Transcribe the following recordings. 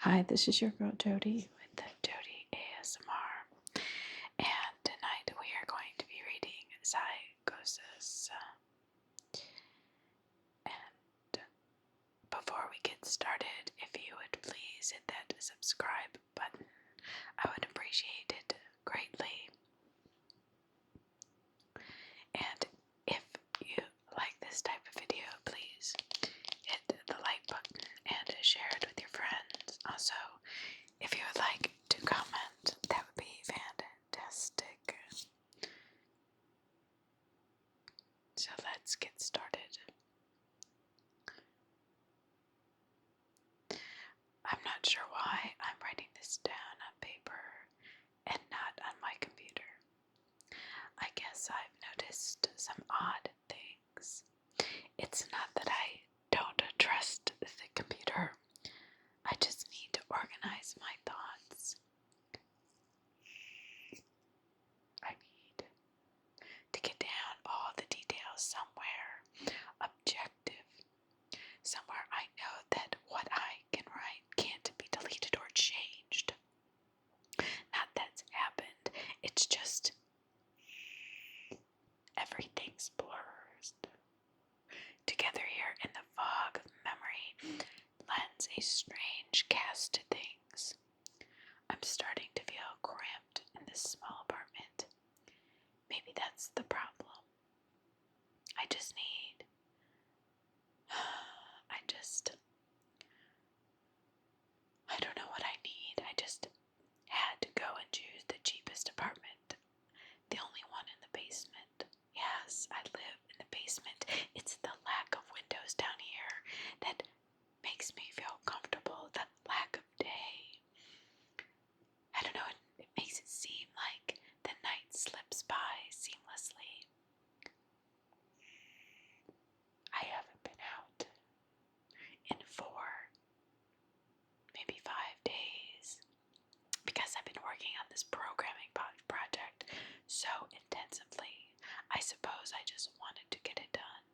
Hi, this is your girl Jodi with the JodiAsmr, and tonight we are going to be reading Psychosis. And before we get started, if you would please hit that subscribe button, I would appreciate it greatly. And if you like this type of video, please hit the like button and share it with your friends. Also, if you would like to comment, that would be fantastic. So let's get started. I'm not sure why I'm writing this down on paper and not on my computer. I guess I've noticed some odd things. It's not that I don't trust the computer. I just need to organize my thoughts. I need to get down all the details somewhere objective. Somewhere I know that what I can write can't be deleted or changed. Not that's happened, it's just everything's blurred together here in the fog of memory lends a strange cast to things. I'm starting to feel cramped in this small apartment. Maybe that's the problem. I don't know what I need. I just had to go and choose the cheapest apartment. The only one in the basement. Yes, I live in the basement. It's the lack of windows down here that makes me feel comfortable. The lack of day. I don't know, it makes it seem like the night slips by seamlessly. I haven't been out in 4, maybe 5 days because I've been working on this programming project so intensively. I suppose I just wanted to get it done.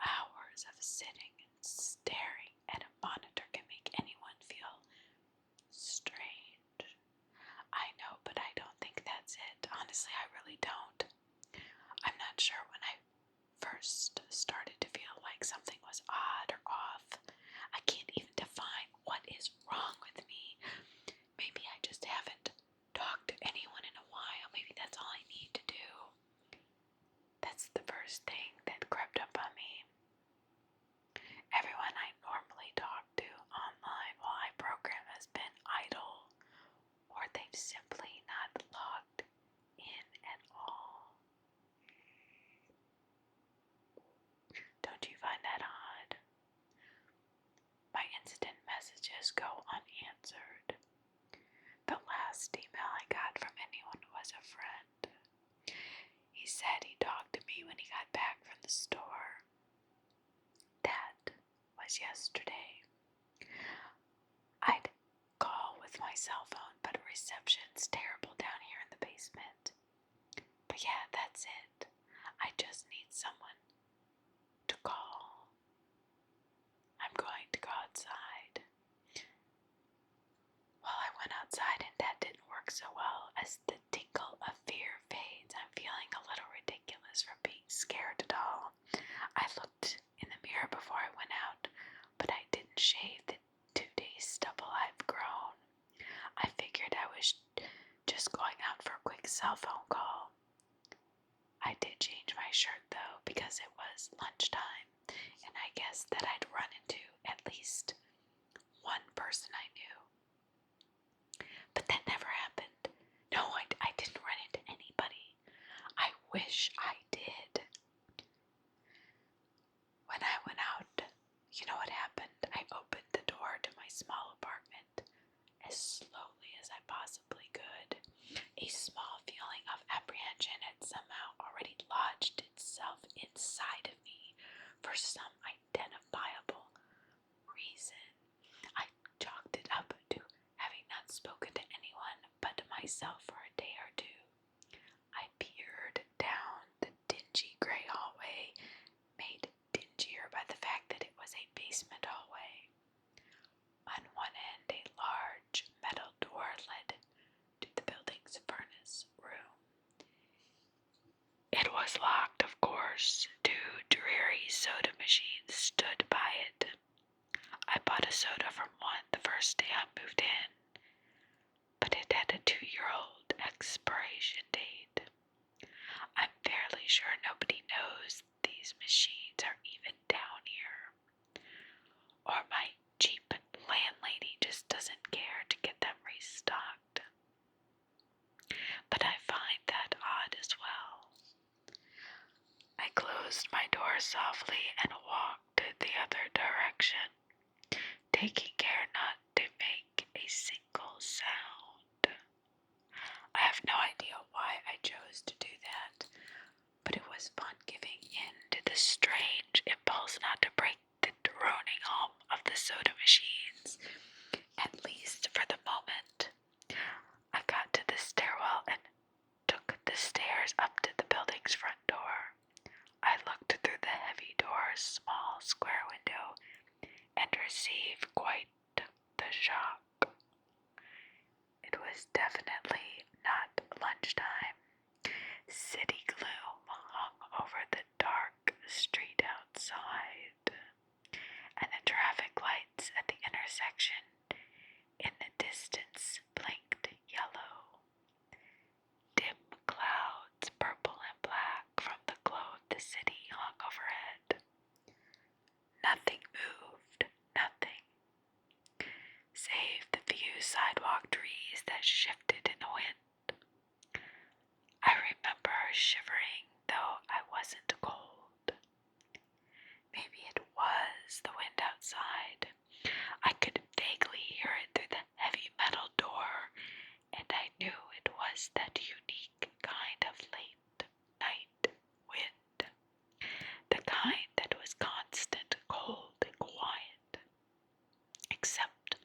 Hours of sitting and staring at a monitor can make anyone feel strange. I know, but I don't think that's it. Honestly, I really don't. I'm not sure when I first started to feel like something was odd or off. I can't even define what is wrong with me. Maybe I just haven't talked to anyone in a while. Maybe that's all I need to do. That's the first thing that crept up on me. Everyone I normally talk to online while I program has been idle, or they've simply not logged in at all. Don't you find that odd? My instant messages go unanswered. The last email I got from anyone was a friend. He said he talked to me when he got back from the store. That was yesterday. I'd call with my cell phone, but reception's terrible down here in the basement. But yeah, that's it. I just need someone to call. I'm going to go outside. Well, I went outside and that didn't work so well. As the tingle of fear fades, I'm feeling a little ridiculous for being scared at all. I looked in the mirror before I went out, but I didn't shave the 2-day stubble I've grown. I figured I was just going out for a quick cell phone call. I did change my shirt though because it was lunchtime, and I guessed that I'd run into at least one person I knew. But that never happened. No, I didn't run into anybody. I wish I did. When I went out, you know what happened? I opened the door to my small apartment as slowly as I possibly could. A small feeling of apprehension had somehow already lodged itself inside of me for some identifiable reason. I chalked it up to having not spoken to anyone but myself for a day or two. I peered down the dingy gray hallway, made dingier by the fact that it was a basement hallway. On one end, a large first day I moved in, but it had a 2-year-old expiration date. I'm fairly sure nobody knows these machines are even down here, or my cheap landlady just doesn't care to get them restocked. But I find that odd as well. I closed my door softly and walked the other direction, taking care not to make a single sound. I have no idea why I chose to do that, but it was fun giving in to the strange impulse not to break the droning hum of the soda machines, at least for the moment. I got to the stairwell and took the stairs up to the building's front door. I looked through the heavy door's small square window and received quite the shock. It was definitely not lunchtime. City gloom hung over the dark street outside, and the traffic lights at the intersection in the distance blinked yellow. Dim clouds, purple and black from the glow of the city, hung overhead. Nothing moved, nothing, save the few sidewalk trees that shifted in the wind. I remember shivering, though I wasn't cold. Maybe it was the wind outside. I could vaguely hear it through the heavy metal door, and I knew it was that unique kind of late night wind, the kind that was constant, cold, and quiet, except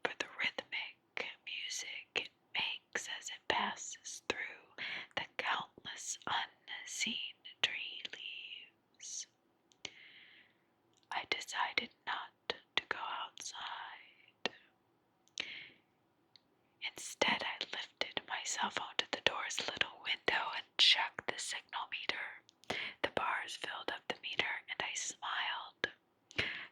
for the rhythmic music it makes as it passes through the countless unseen tree leaves. I decided not to go outside. Instead, I lifted myself onto the door's little window and checked the signal meter. The bars filled up the meter, and I smiled.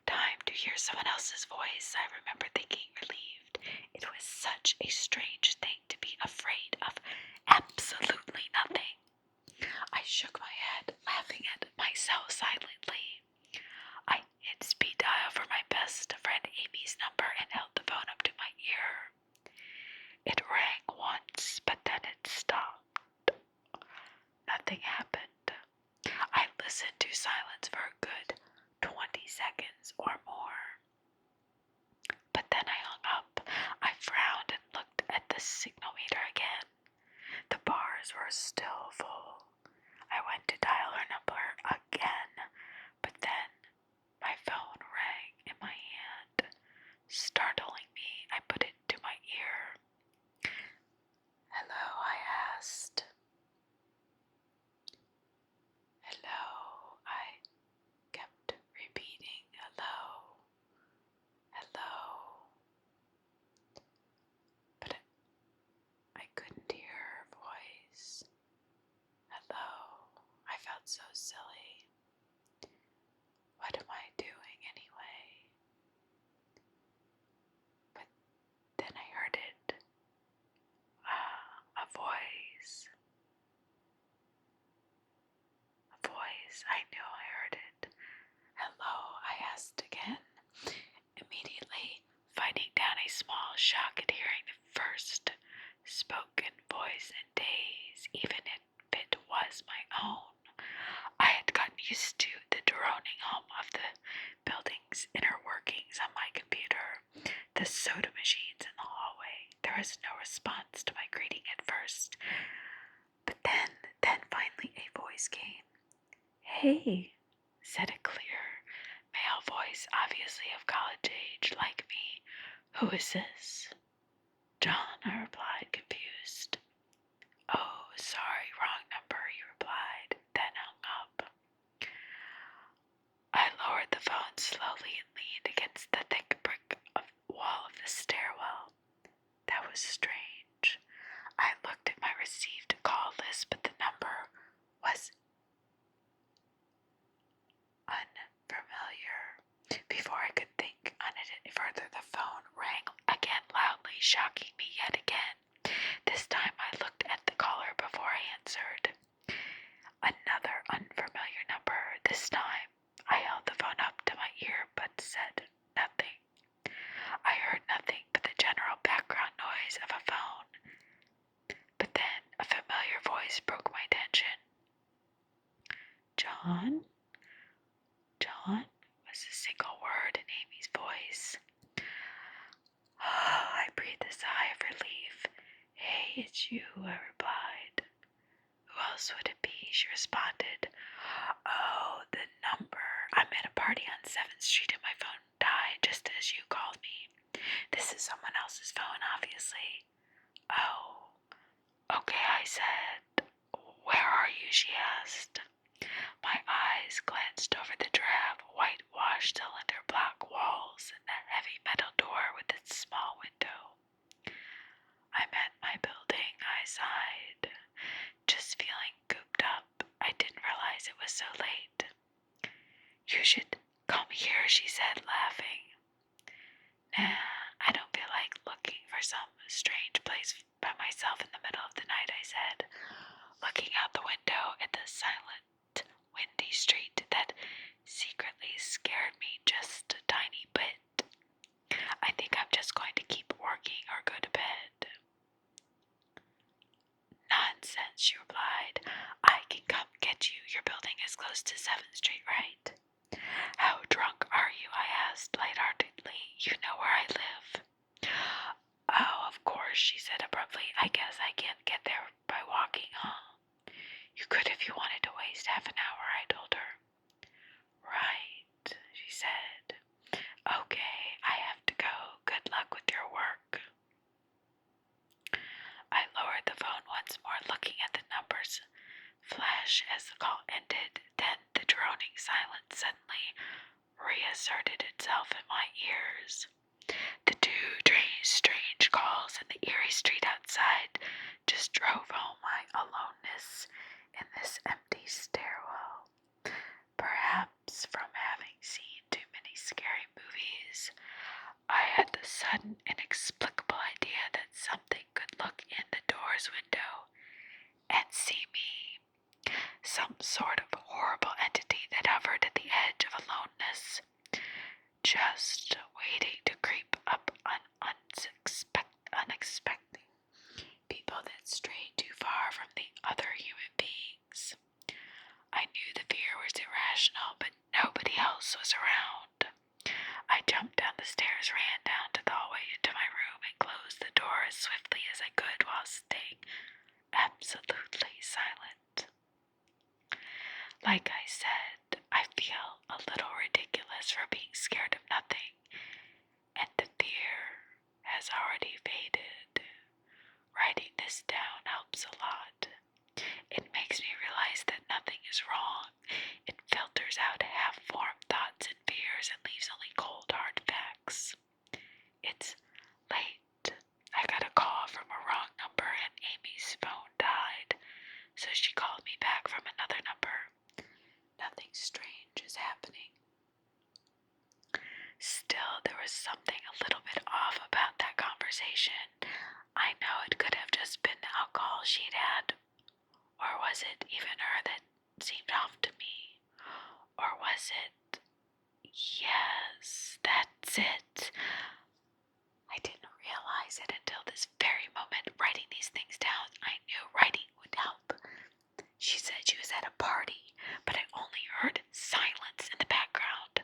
Time to hear someone else's voice, I remember thinking, relieved. It was such a strange thing to be afraid of absolutely nothing. I shook my head, laughing at myself silently. I hit speed dial for my best friend Amy's number and held the phone up to my ear. It rang once, but then it stopped. Nothing happened. I listened to silence for a good 20 seconds or more. But then I hung up. I frowned and looked at the signal meter again. The bars were still full. I went to dial her number again, but then my phone rang in my hand. Startling me, I put it to my ear. "Hello," I asked. "Hello," I kept repeating. "Hello, hello." But I couldn't hear her voice. Hello. I felt so silly. What am I doing anyway? But then I heard it. A voice. A voice. I knew I heard it. "Hello," I asked again, immediately fighting down a small shock at hearing the first spoken voice in days, even if it was my own. I had gotten used to the droning hum of the building's inner workings on my computer, the soda machines in the hallway. There was no response to my greeting at first, but then finally a voice came. "Hey," said a clear male voice, obviously of college age, like me. "Who is this?" "John," I replied, confused. "Oh, sorry, wrong number," he replied, then hung up. I lowered the phone slowly and leaned against the thick brick wall of the stairwell. That was strange. I looked at my received call list, but the number was unfamiliar. Before I could think on it any further, the phone rang shocking me yet again. This time I looked at the caller before I answered. Another unfamiliar number. This time I held the phone up to my ear but said nothing. I heard nothing but the general background noise of a phone. But then a familiar voice broke my attention. John? John? Was a single word in Amy's voice. I breathed a sigh of relief. Hey, it's you, I replied. Who else would it be? She responded. Oh, the number. I'm at a party on 7th Street and my phone died just as you called me. This is someone else's phone, obviously. Oh, okay, I said. Where are you? She asked. My eyes glanced over the drab, whitewashed cylinder block walls and the heavy metal door with its small window. I'm at my building, I sighed. Just feeling cooped up. I didn't realize it was so late. You should come here, she said, laughing. Nah, I don't feel like looking for some strange place by myself in the middle of the night, I said, looking out the window at the silent, windy street that secretly scared me just a tiny bit. I think I'm just going to keep working or go to bed. Nonsense, she replied. I can come get you. Your building is close to 7th Street, right? How drunk are you? I asked lightheartedly. You know where I live. Oh, of course, she said abruptly. I guess I can't get there by walking, huh? You could if you wanted to waste half an hour, I told her. Right, she said. Okay, I have to go. Good luck with your work. I lowered the phone once more, looking at the numbers flash as the call ended. Then the droning silence suddenly reasserted itself in my ears. The two strange calls in the eerie street outside just drove home my aloneness in this empty stairwell. Perhaps from having seen too many scary movies, I had the sudden, inexplicable idea that something could look in the door's window and see me. Some sort of horrible entity that hovered at the edge of aloneness, just waiting to creep up on unexpected people that strayed too far from the other human beings. I knew the fear was irrational, but nobody else was around. I jumped down the stairs, ran down to the hallway into my room, and closed the door as swiftly as I could while staying absolutely silent. Like I said, I feel a little ridiculous for being scared of nothing, and the fear has already faded. Writing this down helps a lot. It makes me realize that nothing is wrong. It filters out half-formed thoughts and fears and leaves only cold, hard facts. It's late. I got a call from a wrong number and Amy's phone died, so she called me back from another number. Nothing strange is happening. Still, there was something a little bit off about that conversation. I know it could have just been the alcohol she'd had. Or was it even her that seemed off to me? Or was it? Yes, that's it. I didn't realize it until this very moment. Writing these things down, I knew writing would help. She said she was at a party, but I only heard silence in the background.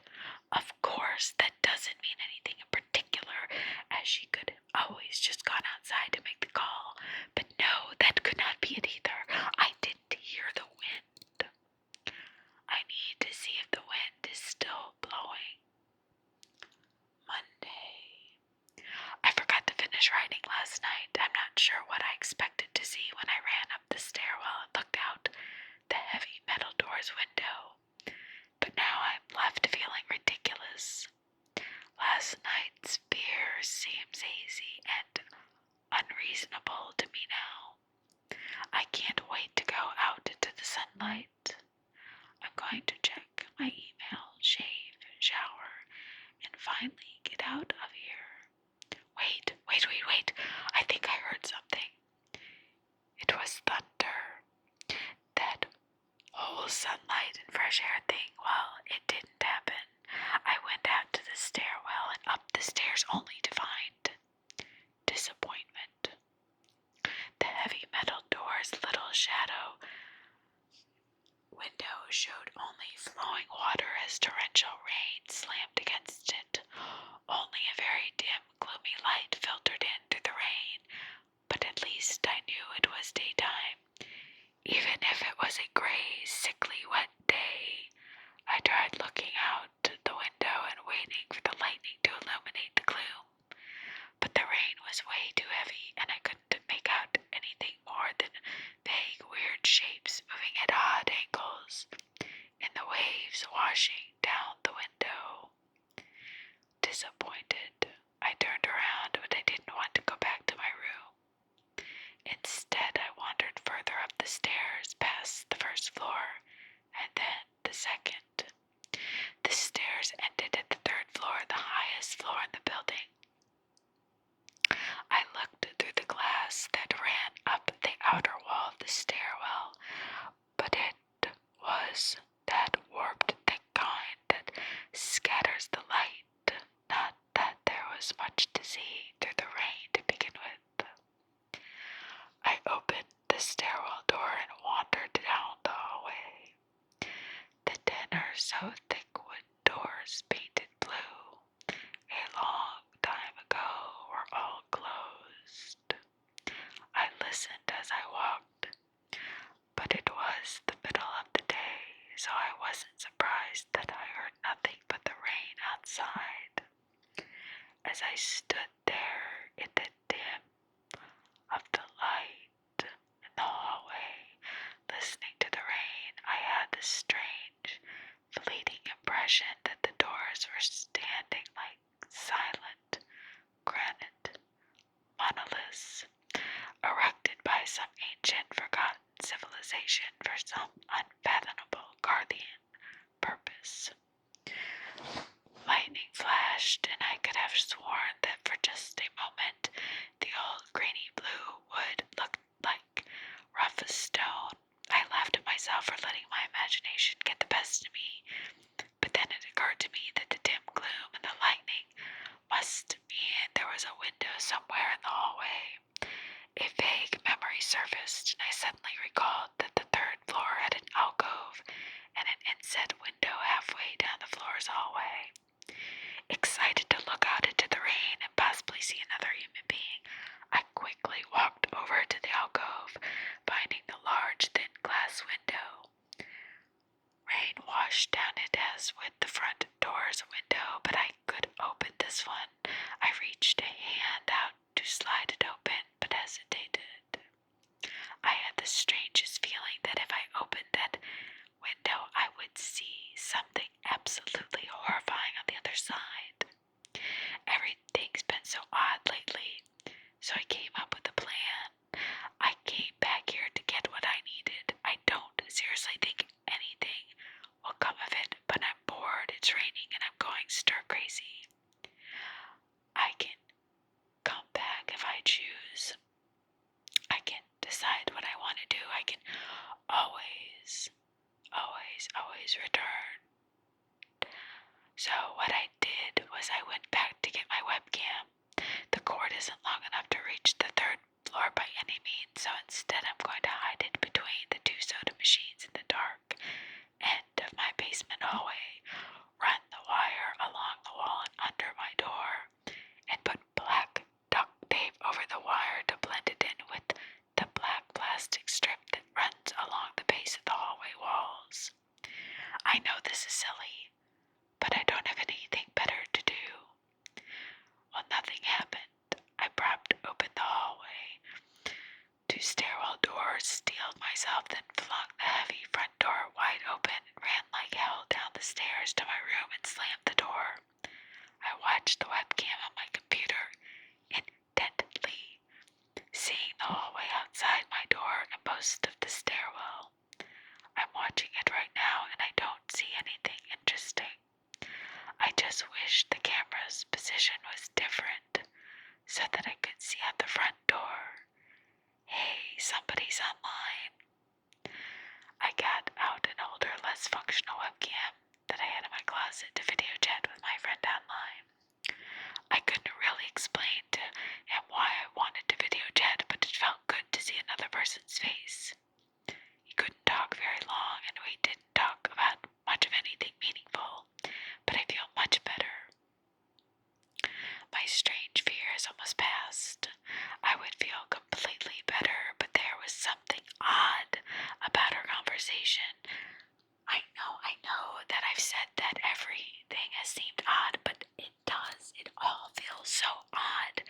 Of course, that doesn't mean anything in particular, as she could have always just gone outside to make the call. But no, that could not be it either. I didn't hear the wind. I need to see if the wind is still blowing. Monday. I forgot to finish writing last night. I'm not sure what I expected to see when I ran up the stairwell and looked out the heavy metal door's window. But now I'm left feeling ridiculous. Last night's fear seems hazy and unreasonable to me now. I can't wait to go out into the sunlight. I'm going to check my email, shave, shower, and finally get out of here. Wait. showed only flowing water as torrential rain slammed against it. Only a very dim, gloomy light filtered in through the rain, but at least I knew it was daytime. Even if it was a gray, sickly, wet day, I tried looking out the window and waiting for the lightning to illuminate the gloom. But the rain was way too heavy, and I couldn't make out anything more than vague, weird shapes moving at odd angles in the waves washing down the window. Disappointed, I turned around, but I didn't want to go back to my room. Instead, I wandered further up the stairs, past the first floor, and then the second. The stairs ended at the third floor, the highest floor in the building. I looked through the glass that ran up the outer wall of the stairwell, but it was that warped, thick kind that scatters the light, not that there was much to see through the rain to begin with. I opened the stairwell door and wandered down the hallway. The 10 or so thick wood doors painted blue a long time ago were all closed. I listened as I walked, but it was the middle of the day, so I wasn't surprised that I heard nothing but the rain outside. As I stood there in the dim of the light in the hallway, listening to the rain, I had this strange, fleeting impression that the doors were standing like silent granite monoliths, erected by some ancient, forgotten civilization for some unfathomable guardian purpose. Lightning flashed, and I could have sworn that for just a moment the old grainy blue wood looked like rough as stone. I laughed at myself for letting my imagination get the best of me, but then it occurred to me that the dim gloom and the lightning must mean there was a window somewhere in the hallway. A vague memory surfaced, and I suddenly recalled that the third floor had an alcove and an inset window halfway down the floor's hallway. Excited to look out into the rain and possibly see another human being, I quickly walked over to the alcove, finding the large, thin glass window. Rain washed down it as with the front door's window, but I could open this one. I reached a hand out to slide it open, but hesitated. I had the strangest feeling that if I opened that window, I would see something absolutely horrifying on the other side. Everything's been so odd lately, so I came up with a plan. I came back here to get what I needed. I don't seriously think anything will come of it, but I'm bored, it's raining, and I'm going stir crazy. I can come back if I choose. I can decide what I want to do. I can always return. So what I did was I went back to get my webcam. The cord isn't long enough to reach the third floor by any means, so instead I'm going to hide it between the 2 soda machines in the dark end of my basement hallway, run the wire along the wall and under my door, and put black duct tape over the wire to blend it in with the black plastic strip that runs along the base of the hallway walls. I know this is silly, but I don't have anything better to do. Well, nothing happened. I propped open the hallway. 2 stairwell doors, steeled myself, then flung the heavy front door wide open and ran like hell down the stairs to my room and slammed the door. I watched the webcam on my computer intently, seeing the hallway outside my door and most of the stairwell. I'm watching it right now and I don't see anything interesting. I just wish the camera's position was different so that I could see out the front door. Hey, somebody's online. I got out an older, less functional webcam that I had in my closet to video chat with my friend online. I couldn't really explain to him why I wanted to video chat, but it felt good to see another person's face. He couldn't talk very long, and we didn't talk hours almost passed. I would feel completely better, but there was something odd about our conversation. I know that I've said that everything has seemed odd, but it does. It all feels so odd.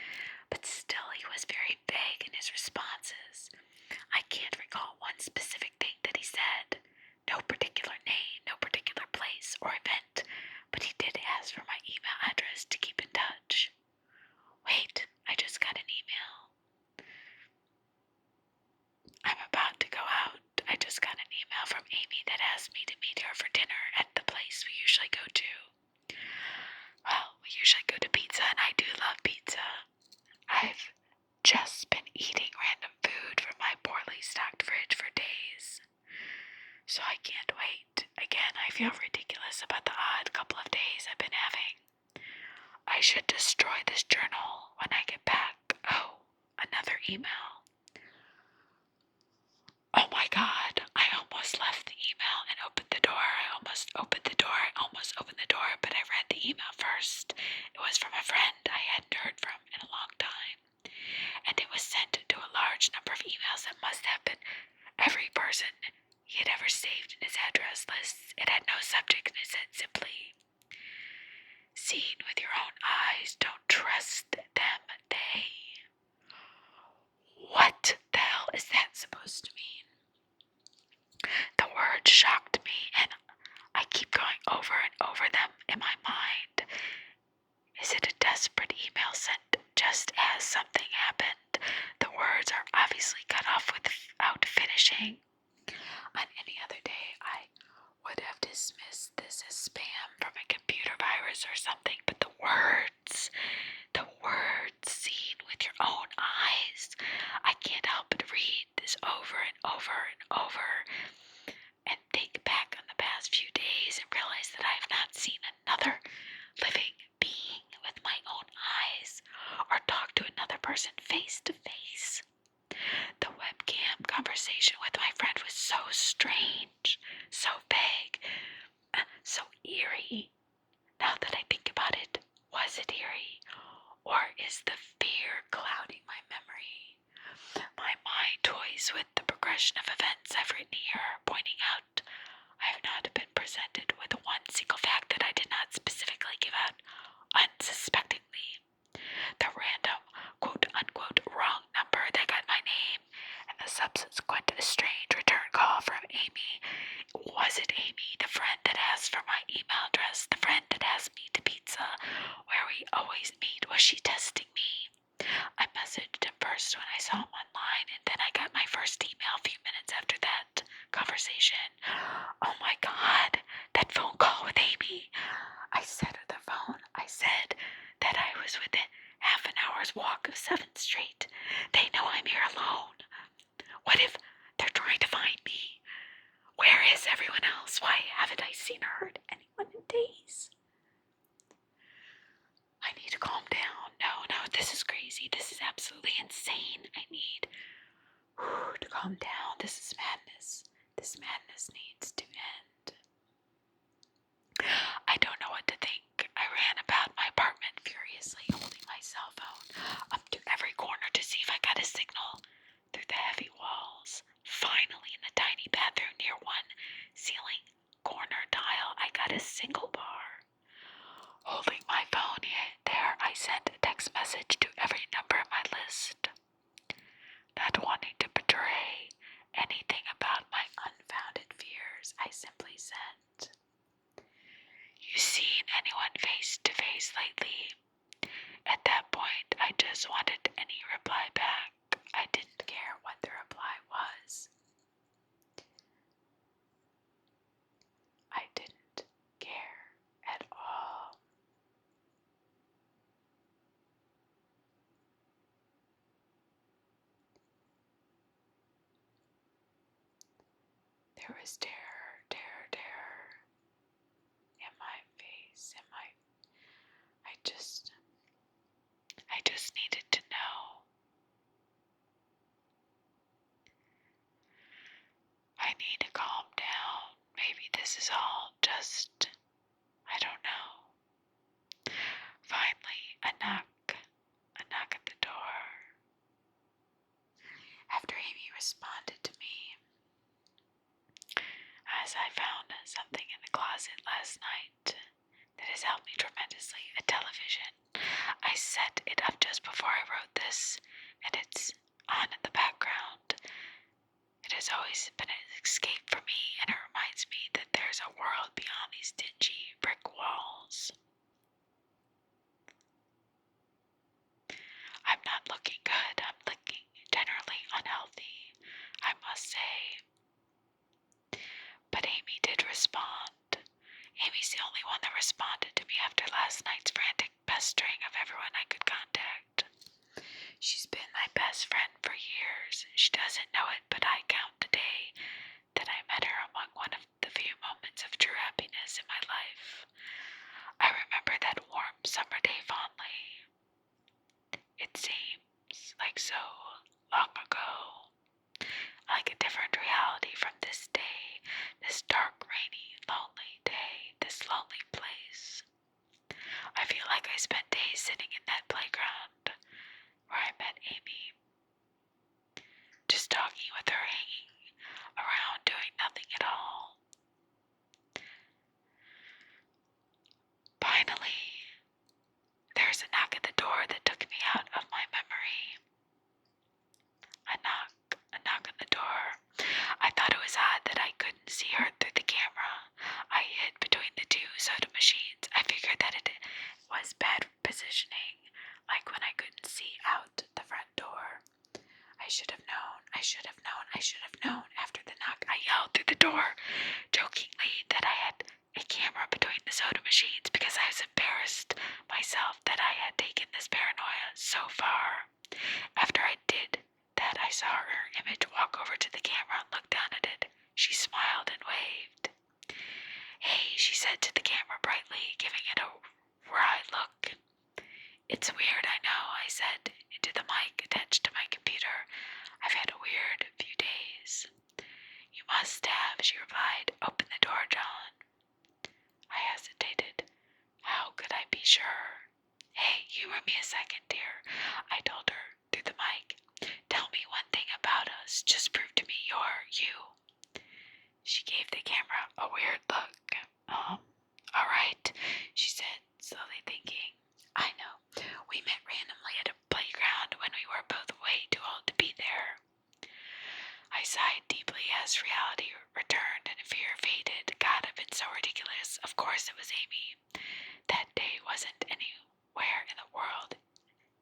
But still, he was very vague in his responses. I can't recall one specific thing that he said. No particular name, no particular place or event, but he did ask for my email address to keep in touch. Wait, I just got an email. I'm about to go out. I just got an email from Amy that asked me to meet her for dinner at the place we usually go to. Well, we usually go to pizza, and I do love pizza. I've just been eating random food from my poorly stocked fridge for days, so I can't wait. Again, I feel ridiculous about the odd couple of days I've been having. I should destroy this journal when I get back. Oh, another email. Oh my God, I almost left the email and opened the door. I almost opened the door, but I read the email first. It was from a friend I hadn't heard from in a long time, and it was sent to a large number of emails that must have been every person he had ever saved in his address list. It had no subject, and it said simply, "Seen with your own eyes, don't trust them, they." What the hell is that supposed to mean? The words shocked me, and I keep going over and over them in my mind. Is it a desperate email sent just as something happened? The words are obviously cut off without finishing. On any other day, I would have dismissed this as spam from a computer virus or something, but the words seen with your own eyes. I can't help but read this over and over and over and think back on the past few days and realize that I have not seen another living being with my own eyes or talked to another person face to face. The webcam conversation with my friend was so strange, so vague, so eerie. Now that I think about it, was it eerie? Or is the fear clouding my memory? My mind toys with the progression of events I've written here, pointing out I have not been presented with one single fact that I did not specifically give out unsuspectingly. The random, quote-unquote, wrong number that got my name, and the subsequent strange return call from Amy. Was it Amy, the friend that asked for my email address, the friend that asked me to pizza, where we always meet? Was she testing me? I messaged him first when I saw him online, and then I got my first email a few minutes after that conversation. Oh my God, that phone call with Amy. I said at the phone, I said that I was within half an hour's walk of 7th Street. They know I'm here alone. What if they're trying to find me? Where is everyone else? Why haven't I seen or heard anyone in days? I need to calm down. No, this is crazy. This is absolutely insane. I need to calm down. This is madness. This madness needs to end. I don't know what to think. I ran about my apartment furiously, holding my cell phone up to every corner to see if I got a signal through the heavy walls. Finally, in the tiny bathroom near one ceiling corner tile, I got a single bar. Holding my phone there, I sent a text message to every number on my list. Not wanting to betray anything about my unfounded fears, I simply sent, "You seen anyone face to face lately?" At that point, I just wanted any reply back. I didn't care what the reply was. I didn't care at all. There was terror in my face, I just needed to know. I need to calm down. Maybe this is all just, I don't know. Finally, a knock responded to me as I found something in the closet last night that has helped me tremendously, a television. I set it up just before I wrote this, and it's on in the background. It has always been an escape for me, and it reminds me that there's a world beyond these dingy brick walls. I'm not looking good. I'm looking generally unhealthy, I must say. But Amy did respond. Amy's the only one that responded to me after last night's frantic pestering of everyone I could contact. She's been my best friend for years. She doesn't know it, but I count the day that I met her among one of the few moments of true happiness in my life. I remember that warm summer day fondly. It seems like so long ago, like a different reality from this day, this dark, rainy, lonely day, this lonely place. I feel like I spent days sitting in that playground where I met Amy, just talking with her, hanging around, doing nothing at all. Finally, there's a knock at the door that took me out of my memory. A knock on the door. I thought it was odd that I couldn't see her through the camera. I hid between the two soda machines. I figured that it was bad positioning, like when I couldn't see out the front door. I should have known. After the knock, I yelled through the door, jokingly, that I had a camera between the soda machines because I was embarrassed myself that I had taken this paranoia so far. After I did that, I saw her image walk over to the camera and look down at it. She smiled and waved. "Hey," she said to the camera brightly, giving it a wry look. "It's weird, I know," I said into the mic attached to my computer. "I've had a weird few days." "You must have," she replied. "Open the door, John." I hesitated. How could I be sure? "Hey, humor me a second, dear," I told her through the mic. "Tell me one thing about us. Just prove to me you're you." She gave the camera a weird look. All right," she said, slowly thinking. "I know. We met randomly at a playground when we were both way too old to be there." I sighed deeply as reality returned and fear faded. God, I've been so ridiculous. Of course it was Amy. That day wasn't anywhere in the world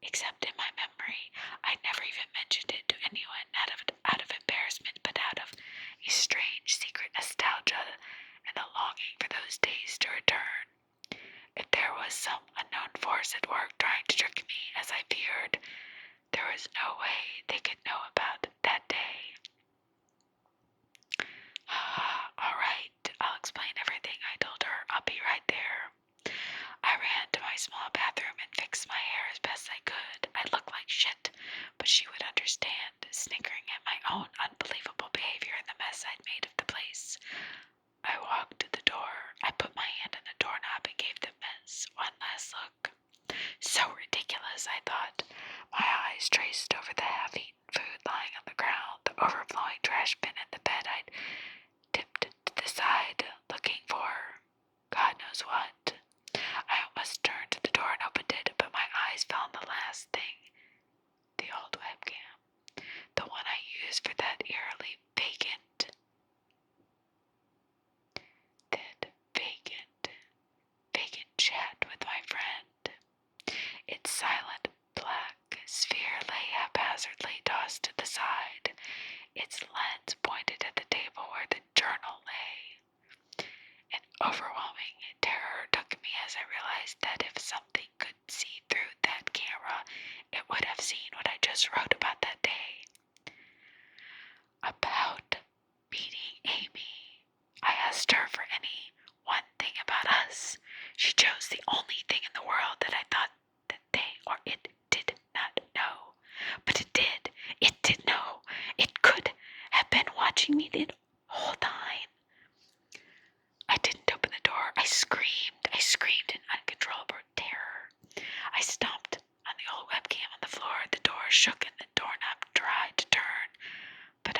except in my memory. I'd never even mentioned it to anyone out of embarrassment, but out of a strange secret nostalgia and a longing for those days to return. If there was some unknown force at work trying to trick me, as I feared, there was no way they could know about that day. "All right, I'll explain everything," I told her. "I'll be right there." I ran to my small bathroom and fixed my hair as best I could. I looked like shit, but she would understand, snickering at my own unbelievable behavior and the mess I'd made of the place. I walked to the door. I put my hand on the doorknob and gave the mess one last look. So ridiculous, I thought. My eyes traced over the half-eaten food lying on the ground, the overflowing trash bin, and the bed I'd tipped to the side, looking for God knows what. I almost turned to the door and opened it, but my eyes fell on the last thing. The old webcam. The one I used for that eerily vacant chat with my friend. Its silent black sphere lay haphazardly tossed to the side. Its lens pointed at the table where the journal lay. An overwhelming terror took me as I realized that if something could see through that camera, it would have seen what I just wrote about that day. About meeting Amy. I asked her for any one thing about us. She chose the only thing in the world that I thought that they or it did not know. But it did. It did know. It could have been watching me the whole time. I didn't open the door. I screamed in uncontrollable terror. I stomped on the old webcam on the floor. The door shook and the doorknob tried to turn, but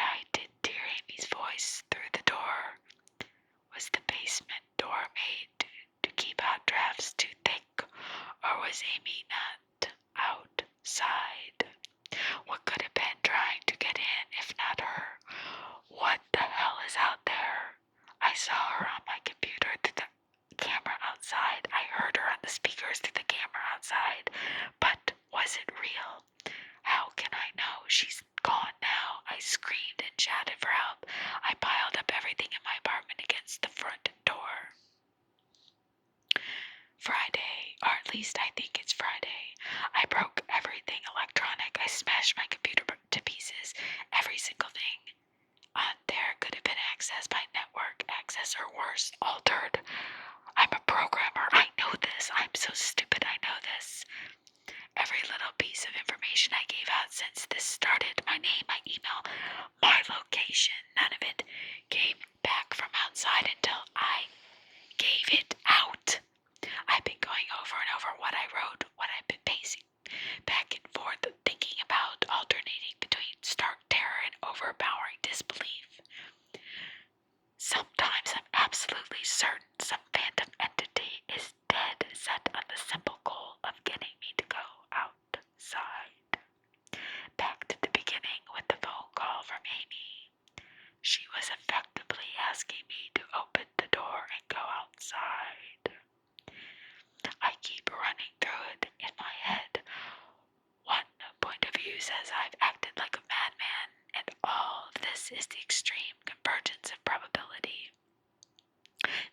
says I've acted like a madman, and all of this is the extreme convergence of probability.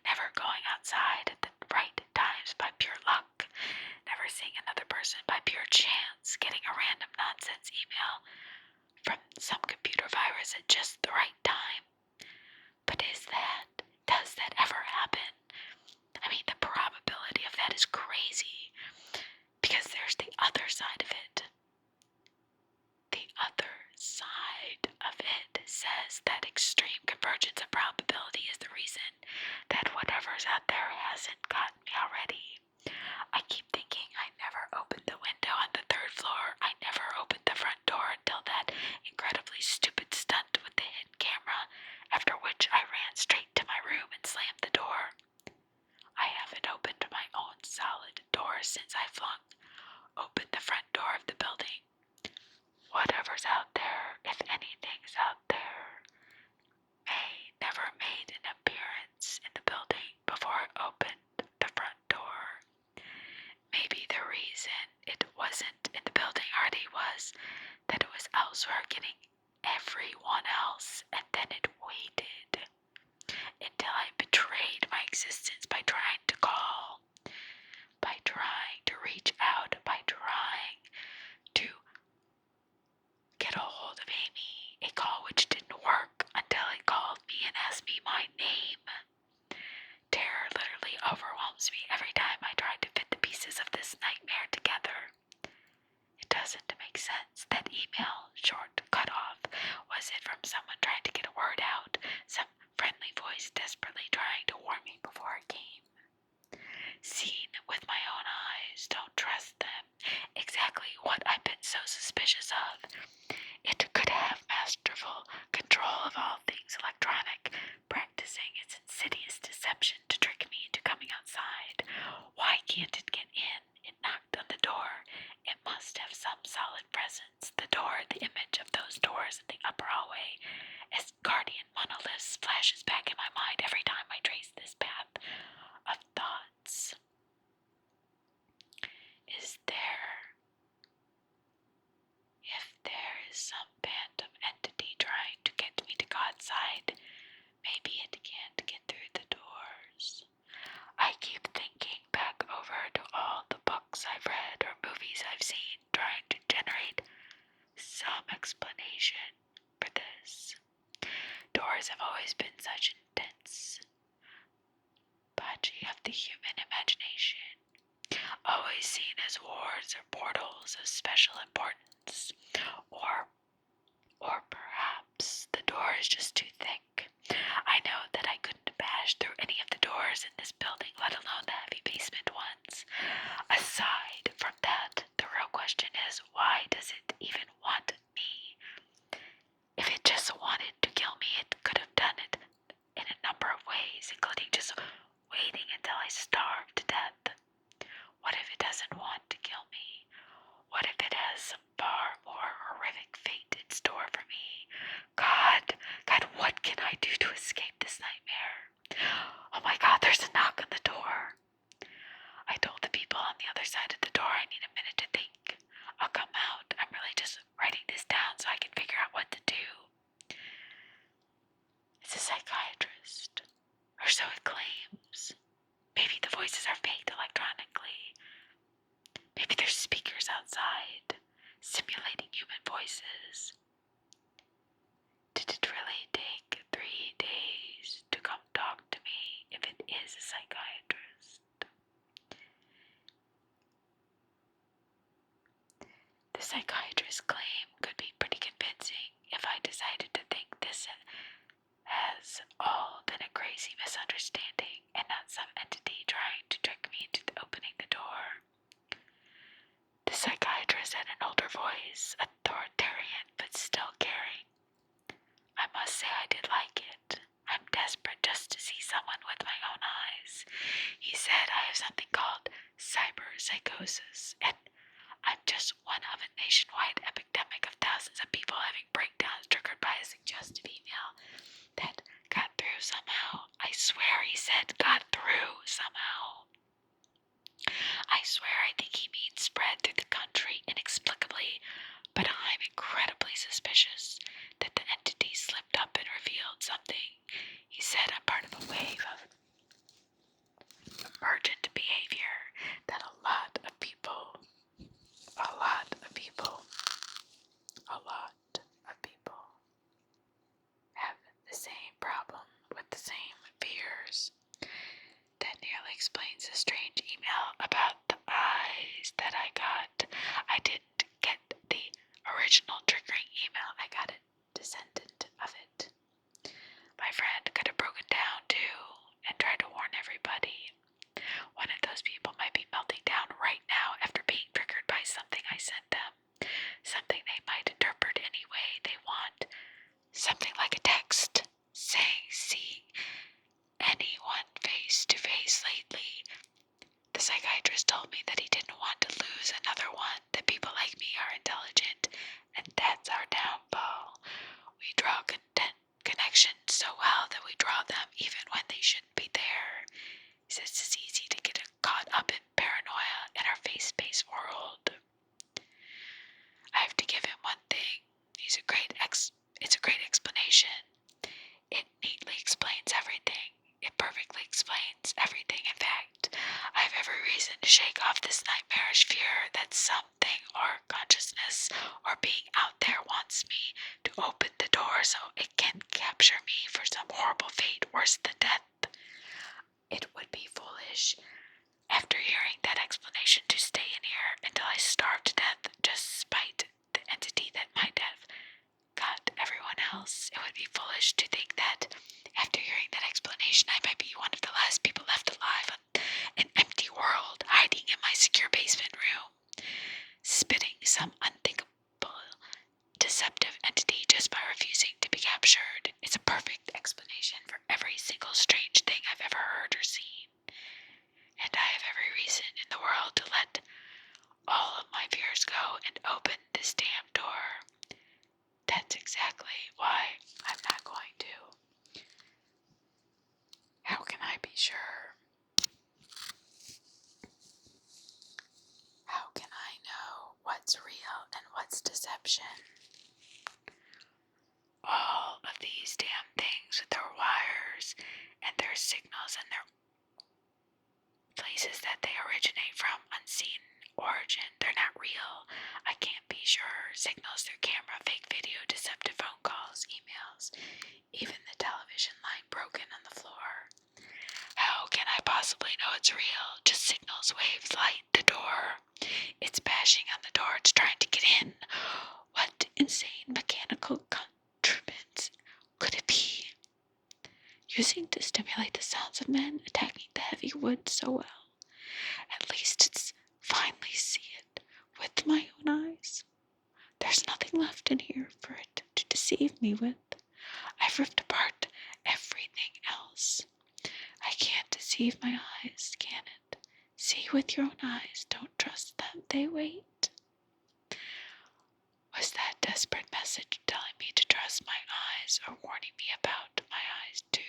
Never going outside at the right times by pure luck, never seeing another person by pure chance, getting a random nonsense email from some computer virus at just the right time. But does that ever happen? I mean, the probability of that is crazy, because there's the other side of it. The other side of it says that extreme convergence of probability is the reason that whatever's out there hasn't gotten me already. I keep thinking I never opened the window on the 3rd floor. I never opened the front door until that incredibly stupid stunt with the hidden camera, after which I ran straight to my room and slammed the door. I haven't opened my own solid door since I flung open the front door of the building. Whatever's out there, if anything's out there, may never made an appearance in the building before it opened the front door. Maybe the reason it wasn't in the building already was that it was elsewhere getting everyone else, and then it waited until I betrayed my existence by trying to call, by trying to reach out, by trying to get a hold of Amy, a call which didn't work until it called me and asked me my name. Terror literally overwhelms me every time I try to fit the pieces of this nightmare together. It doesn't make sense. That email, short, cut off. Was it from someone trying to get a word out? Some friendly voice desperately trying to warn me before it came? Seen with my own eyes, don't trust them. Exactly what I've been so suspicious of. It could have masterful control of all things electronic, practicing its insidious deception to trick me into coming outside. Why can't it get in? It knocked on the door. It must have some solid presence. The door, the image of those doors in the upper hallway, as guardian monoliths, flashes back in my mind every time I trace this path of thoughts. If there is some phantom entity trying to get me to God's side, maybe it can't get through the doors. I keep thinking back over to all the books I've read or movies I've seen, trying to generate some explanation for this. Doors have always been such intense budgie of the human imagination, always seen as wards or portals of special importance, or perhaps the door is just too thick. I know that I couldn't bash through any of the doors in this building, let alone the heavy basement ones. Aside from that, the real question is, why does it even want me? If it just wanted to kill me, it could have done it in a number of ways, including just waiting until I starved to death. What if it doesn't want to kill me? What if it has some far more horrific fate in store for me? God, what can I do to escape this nightmare? Oh my God, there's a knock on the door. I told the people on the other side of the door I need a minute to think. I'll come out. I'm really just writing this down so I can figure out what to do. It's a psychiatrist, or so it claims. Maybe the voices are faked electronically. Maybe there's speakers outside, simulating human voices. Did it really take 3 days to come talk to me if it is a psychiatrist? The psychiatrist's claim could be pretty convincing if I decided to think this has all been a crazy misunderstanding and not some entity trying to trick me into opening the door. The psychiatrist had an older voice, authoritarian but still caring. I must say I did like it. I'm desperate just to see someone with my own eyes. He said I have something called Psychosis, and I'm just one of a nationwide epidemic of thousands of people having breakdowns triggered by a suggestive email that got through somehow. I swear he said got through somehow. I swear I think he means spread through the country inexplicably, but I'm or being out there wants me to open the door so it can capture me for some horrible fate worse than death. It would be foolish, after hearing that explanation, to stay in here until I starve to death just spite the entity that might have got everyone else. It would be foolish to think that, after hearing that explanation, I might be one of the last people left alive on an empty world, hiding in my secure basement room, spitting some unthinkable, deceptive entity just by refusing to be captured. It's a perfect explanation for every single strange thing I've ever heard or seen. And I have every reason in the world to let all of my fears go and open this damn door. That's exactly why I'm not going to. How can I be sure? How can I know what's real and what's deception? All of these damn things with their wires and their signals and their places that they originate from, unseen origin, they're not real. I can't be sure. Signals through camera, fake video, deceptive phone calls, emails, even the television line broken on the floor. How can I possibly know it's real? Just signals, waves, light, the door. It's bashing on the door, it's trying to get in. What insane mechanical contrivance could it be? Using to stimulate the sounds of men attacking the heavy wood so well. At least it's finally see it with my own eyes. There's nothing left in here for it to deceive me with. I've ripped apart everything else. I can't deceive my eyes, can it? See with your own eyes, don't trust them, they wait. Was that desperate message telling me to trust my eyes or warning me about my eyes too?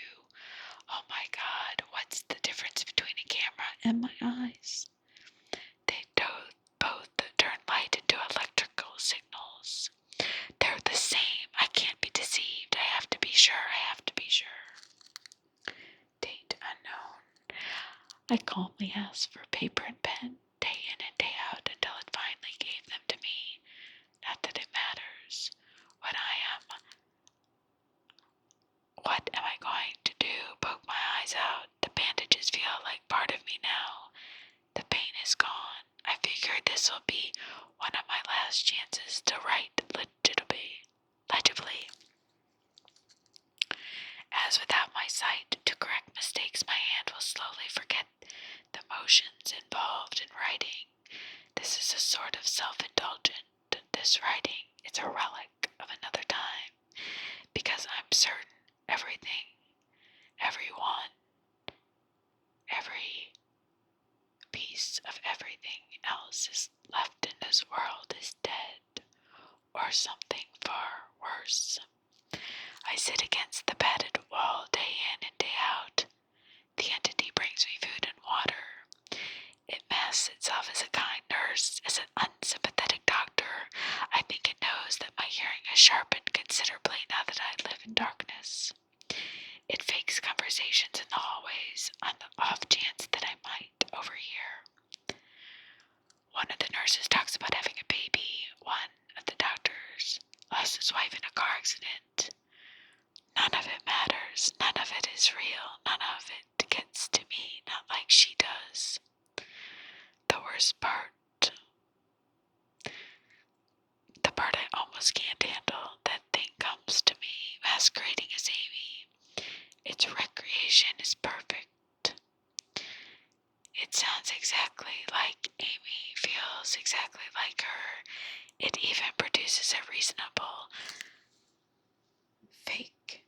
Oh my God, what's the difference between a camera and my eyes? They both turn light into electrical signals. They're the same. I can't be deceived. I have to be sure. Date unknown. I calmly asked for paper and pen, day in and day out, until it finally gave them to me. Not that it matters. What am I going to do? Poke my eyes out. The bandages feel like part of me now. The pain is gone. I figured this will be one of my last chances to write legibly. As without my sight to correct mistakes, my hand will slowly forget the motions involved in writing. This is a sort of self-indulgent. This writing is a relic of another time, because I'm certain everything, everyone, every piece of everything else is left in this world is dead, or something far worse. I sit against the padded wall day in and day out. The entity brings me food and water. It masks itself as a kind nurse, as an unsympathetic doctor. I think it knows that my hearing has sharpened considerably now that I live in darkness. It fakes conversations in the hallways on the off chance that I might overhear. One of the nurses talks about having a baby. One of the doctors lost his wife in a car accident. None of it matters. None of it is real. None of it gets to me, not like she does. The worst part, the part I almost can't handle, that thing comes to me, masquerading as Amy. Its recreation is perfect. It sounds exactly like Amy, feels exactly like her. It even produces a reasonable fake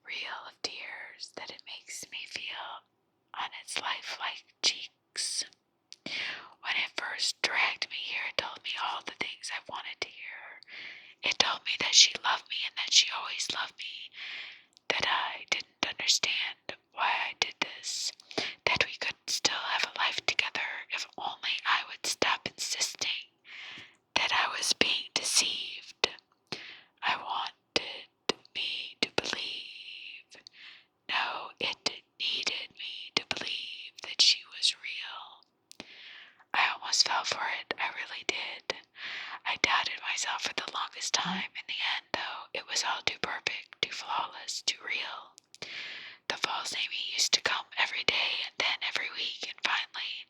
reel of tears that it makes me feel on its lifelike cheeks. When it first dragged me here, it told me all the things I wanted to hear. It told me that she loved me and that she always loved me, that I didn't understand why I did this, that we could still have a life together if only I would stop insisting that I was being deceived. I wanted me to believe. No, it needed me to believe that she was real. I almost fell for it, I really did. this time. In the end, though, it was all too perfect, too flawless, too real. The false Amy used to come every day and then every week and finally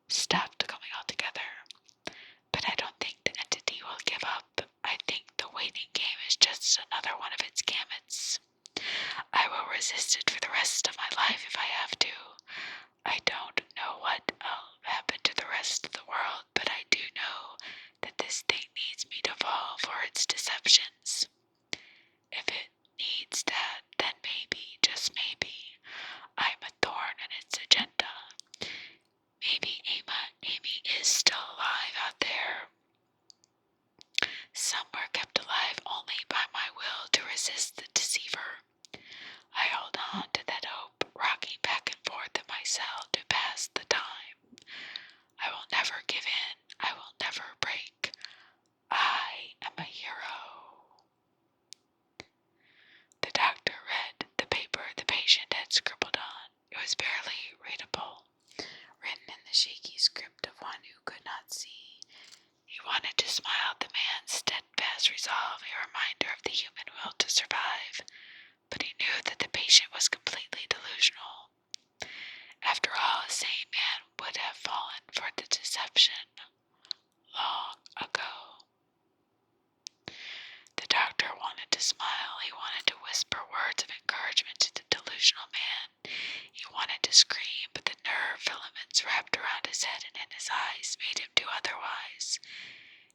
stopped coming altogether. But I don't think the entity will give up. I think the waiting game is just another one of its gamuts. I will resist it for the rest of my life if I have to. I don't know what will happen to the rest of the world, but I do know that this thing needs me to fall for its deceptions. If it needs that, then maybe, just maybe, I'm a thorn in its agenda. Maybe Amy is still alive out there. Some were kept alive only by my will to resist the deceiver. I hold on to that hope, rocking back and forth in my cell to pass the time. I will never give in. I will never break. I am a hero. The doctor read the paper the patient had scribbled on. It was barely readable, written in the shaky script of one who could not see. He wanted to smile at the man's steadfast resolve, a reminder of the human will to survive, but he knew that the patient was completely delusional. After all, a sane man would have fallen for the deception long ago. The doctor wanted to smile. He wanted to whisper words of encouragement to the delusional man. He wanted to scream, but the nerve filaments wrapped around his head and in his eyes made him do otherwise.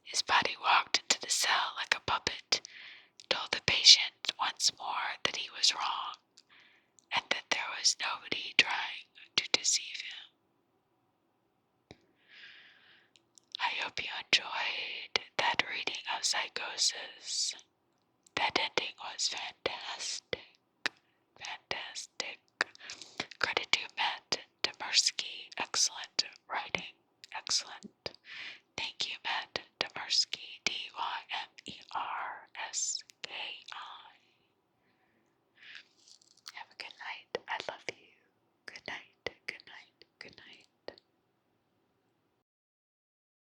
His body walked into the cell like a puppet, told the patient once more that he was wrong, and that there was nobody trying to deceive him. I hope you enjoyed that reading of Psychosis. That ending was fantastic. Fantastic. Credit to Matt Demersky. Excellent writing. Excellent. Thank you, Matt Demersky.